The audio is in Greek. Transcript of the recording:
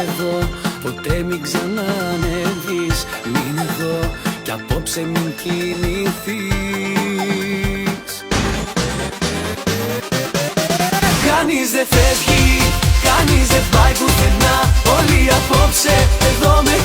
εδώ, ποτέ μην ξανανεβείς. Μείνε εδώ κι απόψε μην κινηθείς. Κανείς δεν φεύγει, κανείς δεν πάει πουθενά. Όλοι απόψε εδώ με